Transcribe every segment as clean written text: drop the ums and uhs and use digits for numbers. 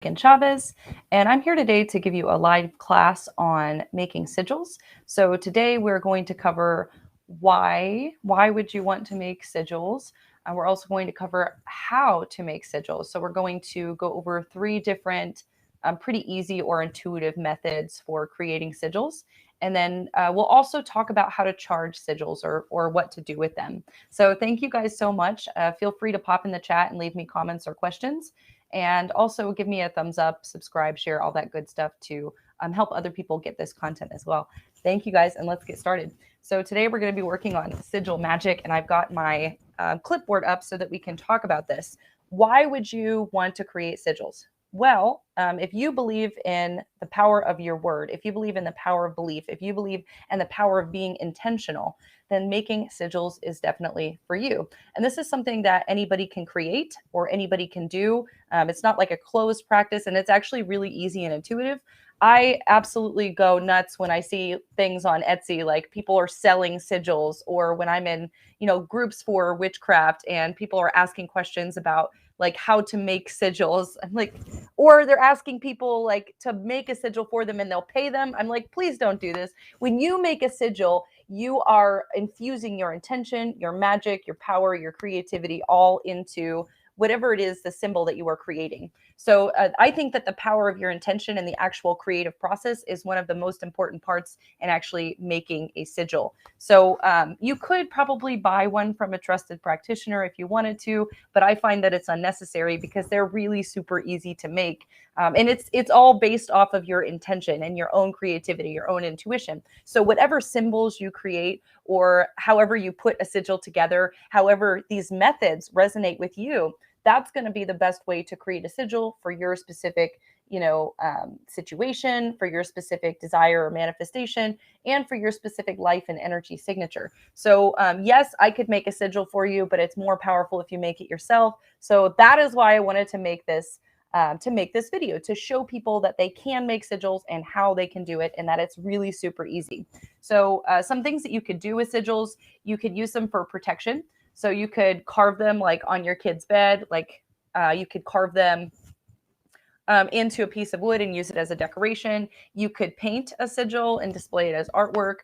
Chavez, and I'm here today to give you a live class on making sigils. So today we're going to cover why would you want to make sigils? And we're also going to cover how to make sigils. So we're going to go over three different pretty easy or intuitive methods for creating sigils. And then we'll also talk about how to charge sigils or what to do with them. So thank you guys so much. Feel free to pop in the chat and leave me comments or questions. And also give me a thumbs up, subscribe, share, all that good stuff to help other people get this content as well. Thank you guys, and let's get started. So today we're going to be working on sigil magic, and I've got my clipboard up so that we can talk about this. Why would you want to create sigils? Well, if you believe in the power of your word, if you believe in the power of belief, if you believe in the power of being intentional, then making sigils is definitely for you. And this is something that anybody can create or anybody can do. It's not like a closed practice, and it's actually really easy and intuitive. I absolutely go nuts when I see things on Etsy, like people are selling sigils, or when I'm in, groups for witchcraft and people are asking questions about like how to make sigils. I'm like, or they're asking people like to make a sigil for them and they'll pay them. I'm like, please don't do this. When you make a sigil, you are infusing your intention, your magic, your power, your creativity all into whatever it is, the symbol that you are creating. So I think that the power of your intention and the actual creative process is one of the most important parts in actually making a sigil. So you could probably buy one from a trusted practitioner if you wanted to, but I find that it's unnecessary because they're really super easy to make. And it's all based off of your intention and your own creativity, your own intuition. So whatever symbols you create or however you put a sigil together, however these methods resonate with you, that's going to be the best way to create a sigil for your specific, situation, for your specific desire or manifestation, and for your specific life and energy signature. So yes, I could make a sigil for you, but it's more powerful if you make it yourself. So that is why I wanted to make this video, to show people that they can make sigils and how they can do it, and that it's really super easy. So some things that you could do with sigils, you could use them for protection. So you could carve them like on your kid's bed, like you could carve them into a piece of wood and use it as a decoration. You could paint a sigil and display it as artwork.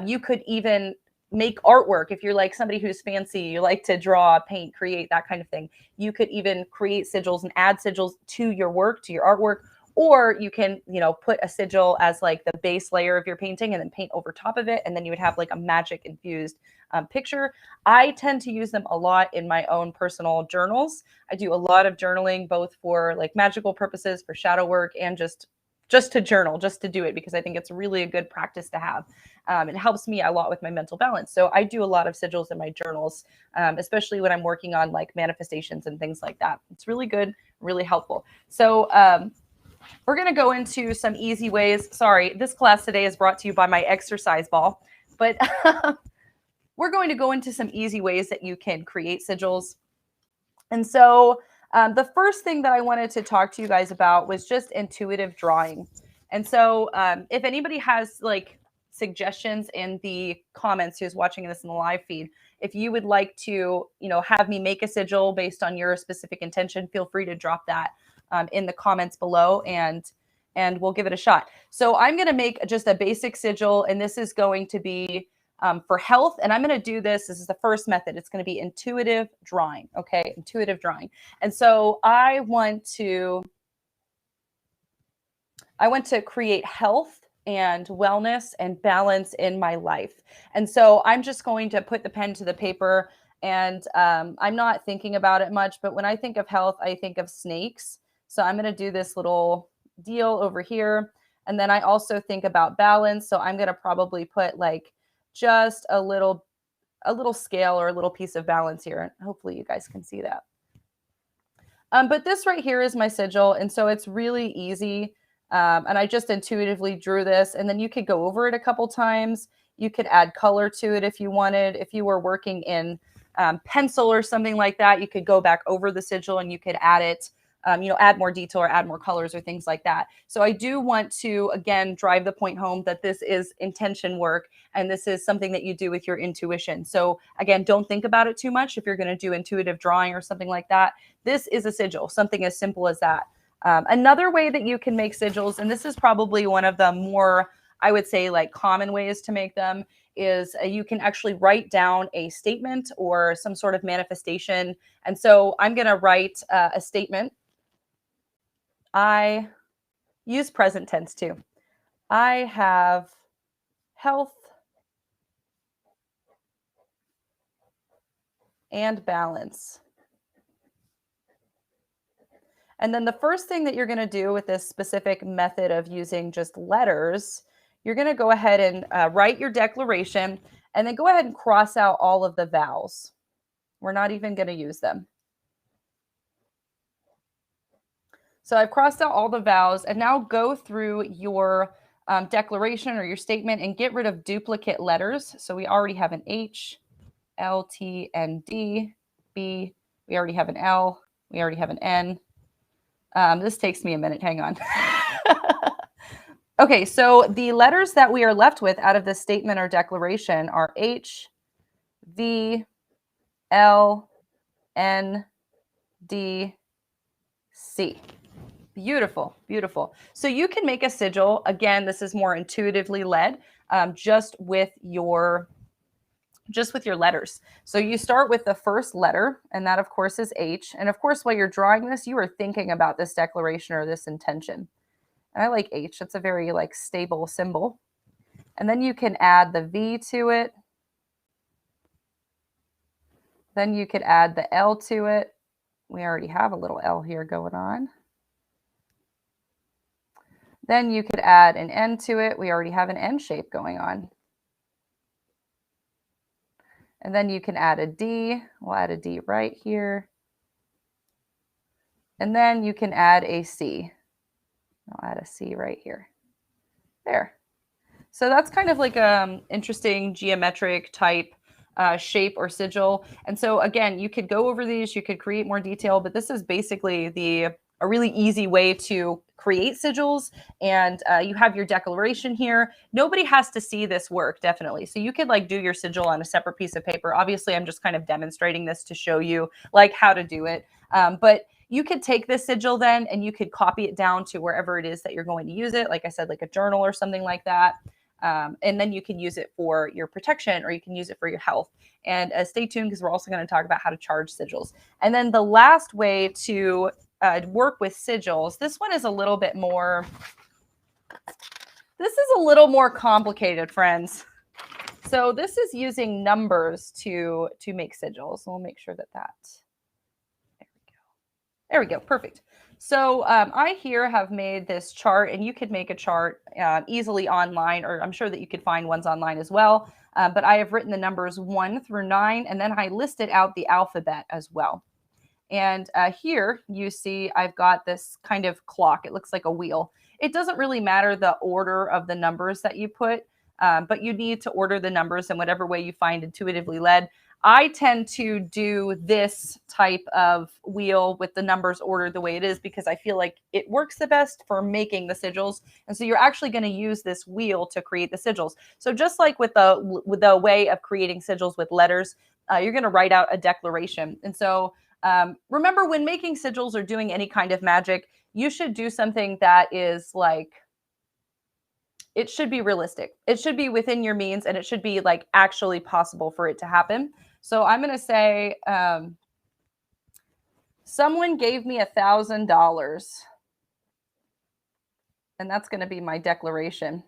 You could even make artwork if you're like somebody who's fancy, you like to draw, paint, create, that kind of thing. You could even create sigils and add sigils to your work, to your artwork. Or you can, put a sigil as like the base layer of your painting and then paint over top of it. And then you would have like a magic infused picture. I tend to use them a lot in my own personal journals. I do a lot of journaling, both for like magical purposes, for shadow work, and just to journal, just to do it, because I think it's really a good practice to have. It helps me a lot with my mental balance. So I do a lot of sigils in my journals, especially when I'm working on like manifestations and things like that. It's really good, really helpful. So we're going to go into some easy ways. Sorry, this class today is brought to you by my exercise ball, but we're going to go into some easy ways that you can create sigils. And so the first thing that I wanted to talk to you guys about was just intuitive drawing. And so if anybody has like suggestions in the comments, who's watching this in the live feed, if you would like to, have me make a sigil based on your specific intention, feel free to drop that in the comments below, and we'll give it a shot. So I'm going to make just a basic sigil, and this is going to be for health. And I'm going to do this. This is the first method. It's going to be intuitive drawing. Okay. Intuitive drawing. And so I want to create health and wellness and balance in my life. And so I'm just going to put the pen to the paper, and I'm not thinking about it much, but when I think of health, I think of snakes. So I'm going to do this little deal over here. And then I also think about balance. So I'm going to probably put like just a little scale or a little piece of balance here. Hopefully you guys can see that. But this right here is my sigil. And so it's really easy. And I just intuitively drew this, and then you could go over it a couple times. You could add color to it if you wanted. If you were working in pencil or something like that, you could go back over the sigil and you could add it, add more detail or add more colors or things like that. So I do want to, again, drive the point home that this is intention work, and this is something that you do with your intuition. So again, don't think about it too much if you're going to do intuitive drawing or something like that. This is a sigil, something as simple as that. Another way that you can make sigils, and this is probably one of the more, I would say, like common ways to make them, is you can actually write down a statement or some sort of manifestation. And so I'm going to write a statement. I use present tense too. I have health and balance. And then the first thing that you're going to do with this specific method of using just letters, you're going to go ahead and write your declaration and then go ahead and cross out all of the vowels. We're not even going to use them. So I've crossed out all the vowels, and now go through your declaration or your statement and get rid of duplicate letters. So we already have an H, L, T, and D, B. We already have an L. We already have an N. This takes me a minute. Hang on. Okay, so the letters that we are left with out of this statement or declaration are H, V, L, N, D, C. Beautiful, beautiful. So you can make a sigil. Again, this is more intuitively led, just with your letters. So you start with the first letter, and that of course is H. And of course, while you're drawing this, you are thinking about this declaration or this intention. And I like H. It's a very like stable symbol. And then you can add the V to it. Then you could add the L to it. We already have a little L here going on. Then you could add an N to it. We already have an N shape going on. And then you can add a D. We'll add a D right here. And then you can add a C. I'll add a C right here. There. So that's kind of like an interesting geometric type shape or sigil. And so again, you could go over these, you could create more detail, but this is basically a really easy way to create sigils. And you have your declaration here. Nobody has to see this work, definitely. So you could like do your sigil on a separate piece of paper. Obviously, I'm just kind of demonstrating this to show you like how to do it. But you could take this sigil then and you could copy it down to wherever it is that you're going to use it. Like I said, like a journal or something like that. And then you can use it for your protection or you can use it for your health. And stay tuned because we're also going to talk about how to charge sigils. And then the last way to work with sigils, this one is a little bit more, this is a little more complicated, friends. So this is using numbers to make sigils. So we'll make sure that there we go. Perfect. So I here have made this chart, and you could make a chart easily online, or I'm sure that you could find ones online as well. But I have written the numbers 1 through 9, and then I listed out the alphabet as well. And here you see I've got this kind of clock. It looks like a wheel. It doesn't really matter the order of the numbers that you put, but you need to order the numbers in whatever way you find intuitively led. I tend to do this type of wheel with the numbers ordered the way it is because I feel like it works the best for making the sigils. And so you're actually going to use this wheel to create the sigils. So just like with the way of creating sigils with letters, you're going to write out a declaration. And so remember, when making sigils or doing any kind of magic, you should do something that is like, it should be realistic. It should be within your means, and it should be like actually possible for it to happen. So I'm going to say, someone gave me $1,000, and that's going to be my declaration.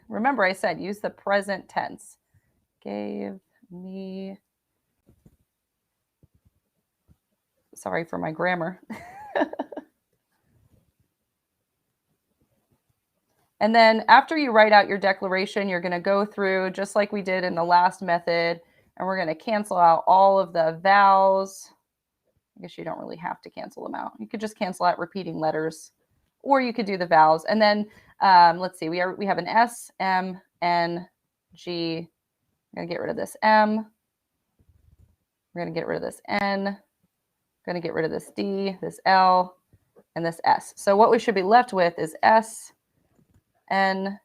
Remember, I said use the present tense. Gave me, sorry for my grammar. And then after you write out your declaration, you're going to go through just like we did in the last method, and we're going to cancel out all of the vowels. I guess you don't really have to cancel them out. You could just cancel out repeating letters, or you could do the vowels. And then let's see, we have an S, M, N, G. I'm going to get rid of this M. We're going to get rid of this N. We're going to get rid of this D, this L, and this S. So what we should be left with is S, N,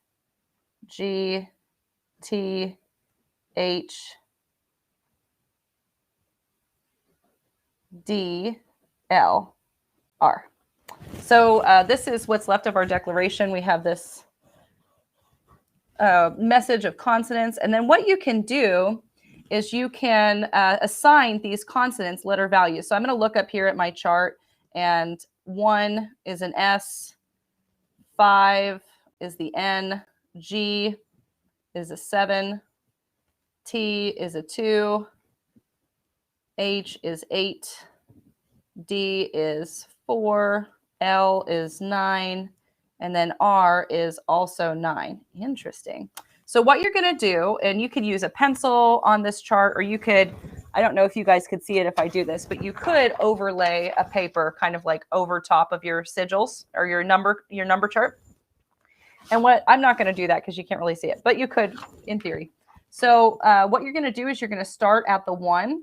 G, T, H, D, L, R. So this is what's left of our declaration. We have this message of consonants. And then what you can do is you can assign these consonants letter values. So I'm going to look up here at my chart, and 1 is an S, 5 is the N, G is a 7, T is a 2, H is 8, D is 4, L is 9, and then R is also 9. Interesting. So what you're going to do, and you could use a pencil on this chart, or you could, I don't know if you guys could see it if I do this, but you could overlay a paper kind of like over top of your sigils or your number chart. And what, I'm not going to do that because you can't really see it, but you could in theory. So what you're going to do is you're going to start at the 1,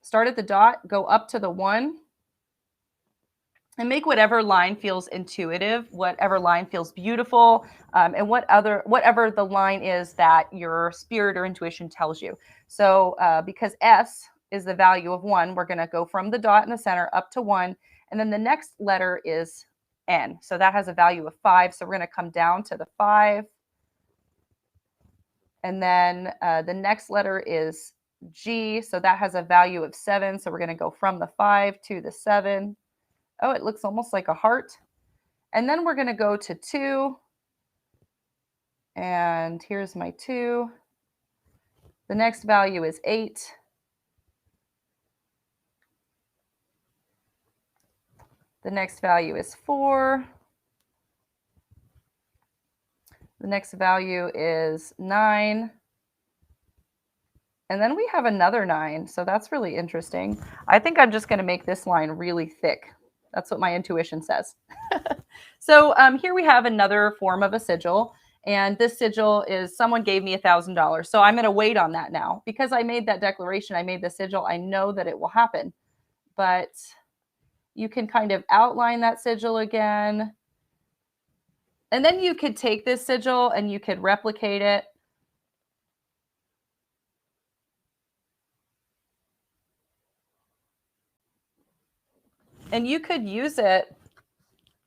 start at the dot, go up to the 1, and make whatever line feels intuitive, whatever line feels beautiful, and whatever the line is that your spirit or intuition tells you. So because S is the value of 1, we're going to go from the dot in the center up to 1, and then the next letter is N. So that has a value of 5. So we're going to come down to the 5, and then the next letter is G. So that has a value of 7. So we're going to go from the 5 to the 7. Oh, it looks almost like a heart. And then we're going to go to 2. And here's my 2. The next value is 8. The next value is 4. The next value is 9. And then we have another 9. So that's really interesting. I think I'm just going to make this line really thick. That's what my intuition says. So here we have another form of a sigil. And this sigil is someone gave me $1,000. So I'm going to wait on that now. Because I made that declaration, I made the sigil, I know that it will happen. But you can kind of outline that sigil again. And then you could take this sigil and you could replicate it. And you could use it,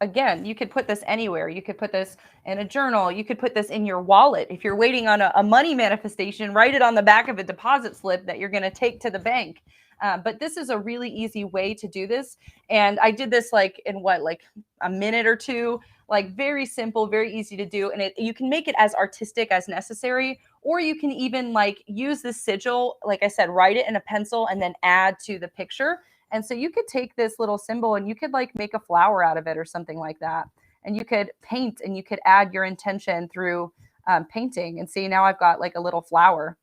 again, you could put this anywhere. You could put this in a journal. You could put this in your wallet. If you're waiting on a money manifestation, write it on the back of a deposit slip that you're going to take to the bank. But this is a really easy way to do this. And I did this like in like a minute or two, like very simple, very easy to do. And you can make it as artistic as necessary, or you can even like use this sigil, like I said, write it in a pencil and then add to the picture. And so you could take this little symbol and you could like make a flower out of it or something like that. And you could paint and you could add your intention through painting. And see, now I've got like a little flower.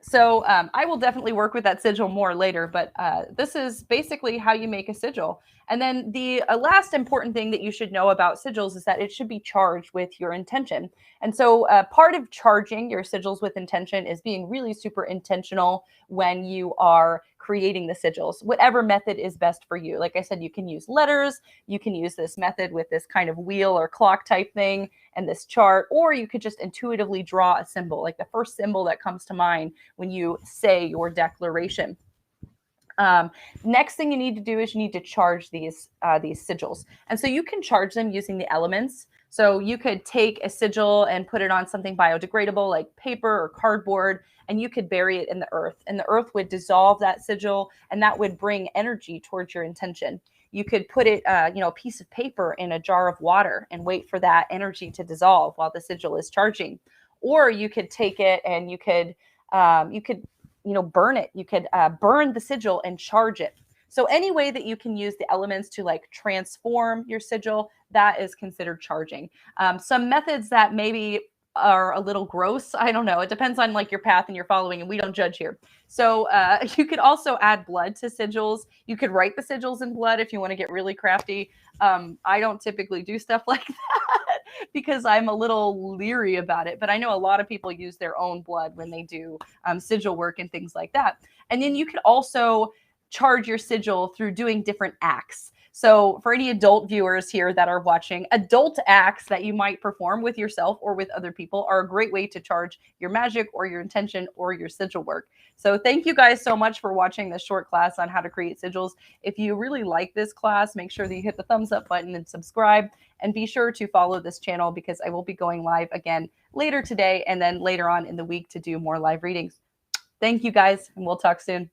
So I will definitely work with that sigil more later, but this is basically how you make a sigil. And then the last important thing that you should know about sigils is that it should be charged with your intention. And so part of charging your sigils with intention is being really super intentional when you are creating the sigils, whatever method is best for you. Like I said, you can use letters, you can use this method with this kind of wheel or clock type thing and this chart, or you could just intuitively draw a symbol, like the first symbol that comes to mind when you say your declaration. Next thing you need to do is you need to charge these sigils. And so you can charge them using the elements. So you could take a sigil and put it on something biodegradable like paper or cardboard, and you could bury it in the earth. And the earth would dissolve that sigil, and that would bring energy towards your intention. You could put it, a piece of paper in a jar of water and wait for that energy to dissolve while the sigil is charging. Or you could take it and you could burn it. You could burn the sigil and charge it. So any way that you can use the elements to like transform your sigil, that is considered charging. Some methods that maybe are a little gross, I don't know. It depends on like your path and your following, and we don't judge here. So you could also add blood to sigils. You could write the sigils in blood if you want to get really crafty. I don't typically do stuff like that because I'm a little leery about it. But I know a lot of people use their own blood when they do sigil work and things like that. And then you could also charge your sigil through doing different acts. So for any adult viewers here that are watching, adult acts that you might perform with yourself or with other people are a great way to charge your magic or your intention or your sigil work. So thank you guys so much for watching this short class on how to create sigils. If you really like this class, make sure that you hit the thumbs up button and subscribe, and be sure to follow this channel because I will be going live again later today and then later on in the week to do more live readings. Thank you guys, and we'll talk soon.